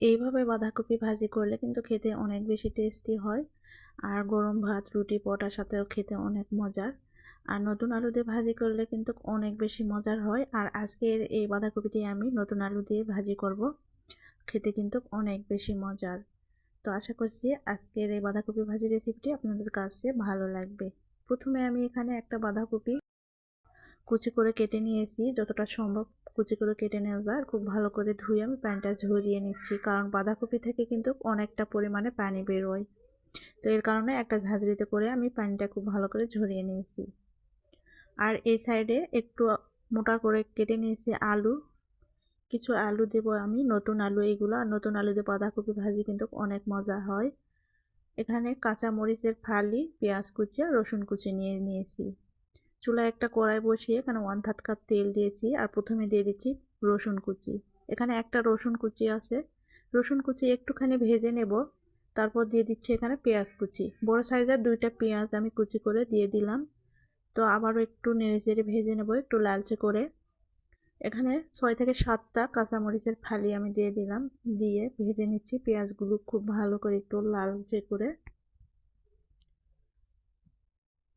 এইভাবে বাঁধাকপি ভাজি করলে কিন্তু খেতে অনেক বেশি টেস্টি হয়, আর গরম ভাত, রুটি, পরোটার সাথেও খেতে অনেক মজার। আর নতুন আলু দিয়ে ভাজি করলে কিন্তু অনেক বেশি মজার হয়। আর আজকের এই বাঁধাকপিটি আমি নতুন আলু দিয়ে ভাজি করব, খেতে কিন্তু অনেক বেশি মজার। তো আশা করছি আজকের এই বাঁধাকপি ভাজি রেসিপিটি আপনাদের কাছে ভালো লাগবে। প্রথমে আমি এখানে একটা বাঁধাকপি কুচি করে কেটে নিয়েছি, যতটা সম্ভব কুচি করে কেটে নেওয়া যায়। খুব ভালো করে ধুয়ে আমি পানিটা ঝরিয়ে নিচ্ছি, কারণ বাঁধাকপি থেকে কিন্তু অনেকটা পরিমাণে পানি বেরোয়। তো এর কারণে একটা ঝাঁঝরিতে করে আমি পানিটা খুব ভালো করে ঝরিয়ে নিয়েছি। আর এই সাইডে একটু মোটা করে কেটে নিয়েছি আলু। কিছু আলু দেবো আমি, নতুন আলু এইগুলো। আর নতুন আলু দিয়ে বাঁধাকপি ভাজি কিন্তু অনেক মজা হয়। এখানে কাঁচা মরিচের ফালি, পেঁয়াজ কুচি আর রসুন কুচি নিয়ে নিয়েছি। চুলায় একটা কড়াই বসিয়ে এখানে 1/3 কাপ তেল দিয়েছি, আর প্রথমে দিয়ে দিচ্ছি রসুন কুচি। এখানে একটা রসুন কুচি আছে, রসুন কুচি একটুখানি ভেজে নেব। তারপর দিয়ে দিচ্ছি এখানে পেঁয়াজ কুচি, বড় সাইজের 2টা পেঁয়াজ আমি কুচি করে দিয়ে দিলাম। তো আবারও একটু নেড়েচেড়ে ভেজে নেব একটু লালচে করে। এখানে 6 থেকে 7টা কাঁচামরিচের ফালি আমি দিয়ে দিলাম, দিয়ে ভেজে নিচ্ছি পেঁয়াজগুলো খুব ভালো করে একটু লালচে করে।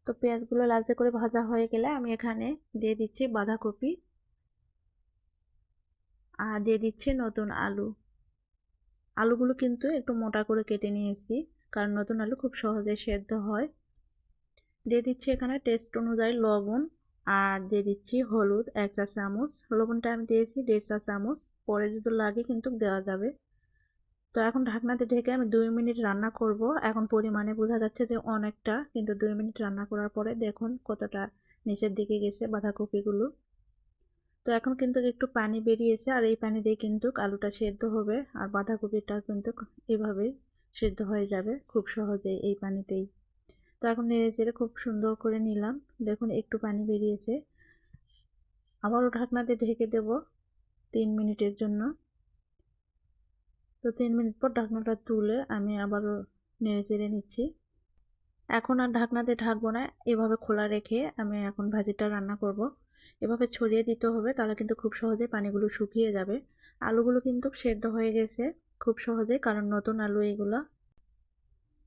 তো পেঁয়াজগুলো লালচে করে ভাজা হয়ে গেলে আমি এখানে দিয়ে দিচ্ছি বাঁধাকপি, আর দিয়ে দিচ্ছি নতুন আলু। আলুগুলো কিন্তু একটু মোটা করে কেটে নিয়েছি, কারণ নতুন আলু খুব সহজে সেদ্ধ হয়। দিয়ে দিচ্ছি এখানে টেস্ট অনুযায়ী লবণ, আর দিয়ে দিচ্ছি হলুদ 1 চা চামচ। লবণটা আমি দিয়েছি 1.5 চা চামচ, পরে যদি লাগে কিন্তু দেওয়া যাবে। তো এখন ঢাকনাতে ঢেকে আমি 2 মিনিট রান্না করব। এখন পরিমাণে বোঝা যাচ্ছে যে অনেকটা, কিন্তু 2 মিনিট রান্না করার পরে দেখুন কতটা নিচের দিকে গেছে বাঁধাকপিগুলো। তো এখন কিন্তু একটু পানি বেরিয়েছে, আর এই পানি দিয়ে কিন্তু আলুটা সেদ্ধ হবে, আর বাঁধাকপিটা কিন্তু এভাবেই সেদ্ধ হয়ে যাবে খুব সহজেই এই পানিতেই। তো এখন নেড়েচেড়ে খুব সুন্দর করে নিলাম, দেখুন একটু পানি বেরিয়েছে। আবারও ঢাকনাতে ঢেকে দেব 3 মিনিটের জন্য। তো 3 মিনিট পর ঢাকনাটা তুলে আমি আবারও নেড়েচেড়ে নিচ্ছি। এখন আর ঢাকনাতে ঢাকবো না, এভাবে খোলা রেখে আমি এখন ভাজিটা রান্না করব। এভাবে ছড়িয়ে দিতে হবে, তাহলে কিন্তু খুব সহজে পানিগুলো শুকিয়ে যাবে। আলুগুলো কিন্তু সেদ্ধ হয়ে গেছে খুব সহজে, কারণ নতুন আলু এগুলো।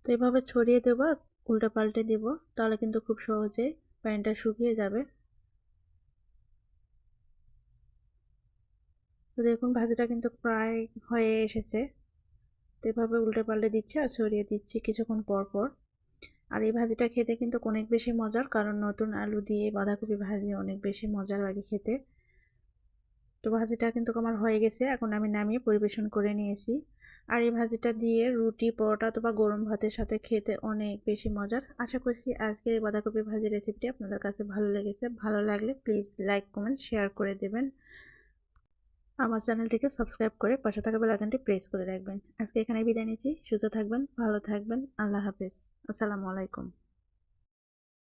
তো এভাবে ছড়িয়ে দেবো আর উল্টে পাল্টে দেব, তাহলে কিন্তু খুব সহজে পানিটা শুকিয়ে যাবে। তো দেখুন ভাজিটা কিন্তু প্রায় হয়ে এসেছে। তো এভাবে উল্টে পাল্টে দিচ্ছি আর ছড়িয়ে দিচ্ছি কিছুক্ষণ পর পর। আর এই ভাজিটা খেতে কিন্তু অনেক বেশি মজার, কারণ নতুন আলু দিয়ে বাঁধাকপি ভাজি অনেক বেশি মজা লাগে খেতে। তো ভাজিটা কিন্তু আমার হয়ে গেছে, এখন আমি নামিয়ে পরিবেশন করে নিয়েছি। আর এই ভাজিটা দিয়ে রুটি, পরোটা অথবা গরম ভাতের সাথে খেতে অনেক বেশি মজার। আশা করছি আজকের এই বাঁধাকপি ভাজি রেসিপিটি আপনাদের কাছে ভালো লেগেছে। ভালো লাগলে প্লিজ লাইক, কমেন্ট, শেয়ার করে দেবেন। আমার চ্যানেলটিকে সাবস্ক্রাইব করে পাশে থাকা বেল আইকনটি প্রেস করে রাখবেন। আজকে এখানে বিদায় নিচ্ছি। সুস্থ থাকবেন, ভালো থাকবেন। আল্লাহ হাফেজ। আসসালামু আলাইকুম।